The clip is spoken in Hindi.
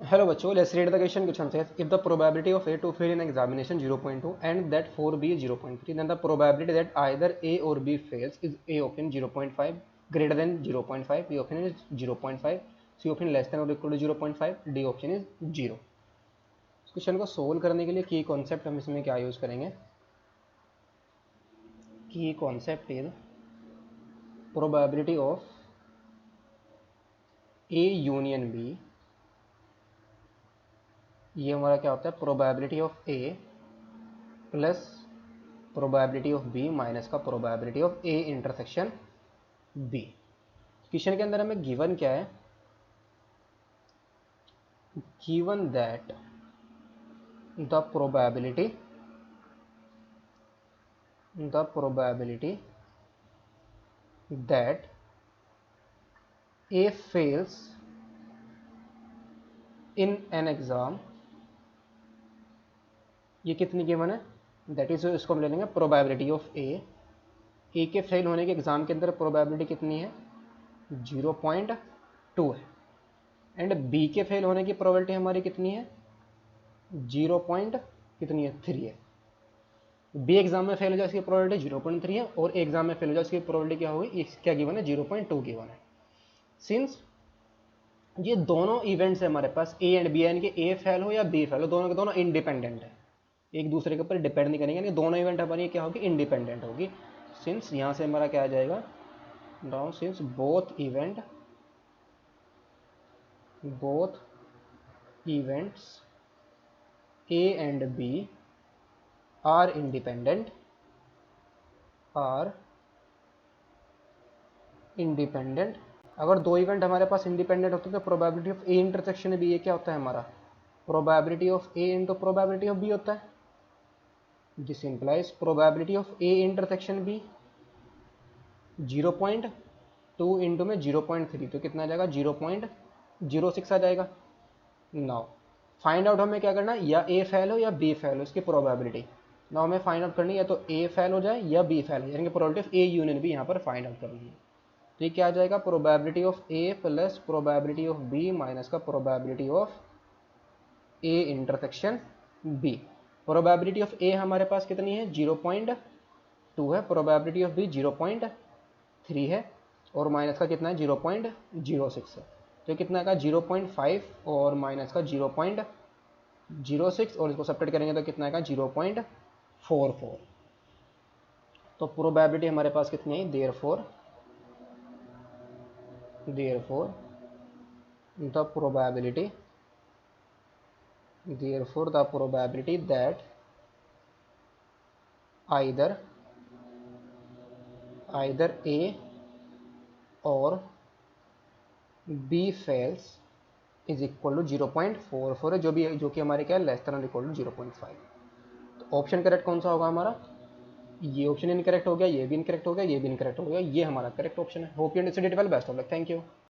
Hello बच्चों, let's read the question. Question says if the probability of A to fail in examination 0.2 and that for B is 0.3, then the probability that either A or B fails is A option 0.5 greater than 0.5, B option is 0.5, C option less than or equal to 0.5, D option is 0. इस क्वेश्चन को सोल्व करने के लिए की कॉन्सेप्ट हम इसमें क्या यूज करेंगे? Key concept is probability of A union B. ये हमारा क्या होता है? Probability of A plus probability of B minus का probability of A intersection B. Question के अंदर हमें गिवन क्या है? Given that the probability that A fails in an exam, ये कितनी गिवन है? दैट इज, इसको हम ले लेंगे प्रोबेबिलिटी ऑफ ए के फेल होने के एग्जाम के अंदर प्रोबेबिलिटी कितनी है? 0.2 है. एंड बी के फेल होने की प्रोबेबिलिटी हमारी कितनी है? 0. कितनी है? 3 है. बी एग्जाम में फेल हो जाए इसकी प्रोबेबिलिटी 0.3 है और एग्जाम में फेल हो जाए इसकी प्रोबेबिलिटी क्या होगी? क्या गिवन है? 0.2 गिवन है. सिंस ये दोनों इवेंट्स है हमारे पास ए एंड बी, यानी कि ए फेल हो या बी फेल हो, दोनों के दोनों इंडिपेंडेंट है, एक दूसरे के ऊपर डिपेंड नहीं करेंगे, यानी दोनों इवेंट हमारी क्या होगी? इंडिपेंडेंट होगी. सिंस यहाँ से हमारा क्या आ जाएगा? Down since both events A and B are independent, अगर दो इवेंट हमारे पास इंडिपेंडेंट होते तो probability of A intersection B, ये क्या होता है हमारा? Probability of A into probability of B होता है. This implies probability of A intersection B 0.2 into में 0.3, तो कितना आ जाएगा? 0.06 आ जाएगा. नाउ फाइंड आउट हमें क्या करना है? या ए फेल हो या बी फेल हो, इसकी प्रोबेबिलिटी. नाउ हमें फाइंड आउट करनी है या तो ए फेल हो जाए या बी फेल हो, यानी कि probability of A union B यहाँ पर फाइंड आउट करनी है. तो ये क्या आ जाएगा? Probability of A plus probability of B minus का probability of A intersection B. Probability of A हमारे पास कितनी है? 0.2 है. प्रोबेबिलिटी ऑफ बी 0.3 है और माइनस का कितना है? 0.06 है. तो कितना का? 0.5 और माइनस का 0.06 और इसको सब्ट्रैक्ट करेंगे तो कितना का? 0.44. तो प्रोबेबिलिटी हमारे पास कितनी है? Therefore the probability that either A और B fails is equal to 0.44 है, जो कि हमारे क्या है? लेस देन और इक्वल टू 0.5. तो ऑप्शन करेक्ट कौन सा होगा हमारा? ये ऑप्शन इनकरेक्ट हो गया, ये भी इनकरेक्ट हो गया, ये भी इनकरेक्ट हो गया, ये हमारा करेक्ट ऑप्शन है. Hope you understood it well. Best of luck. Thank you.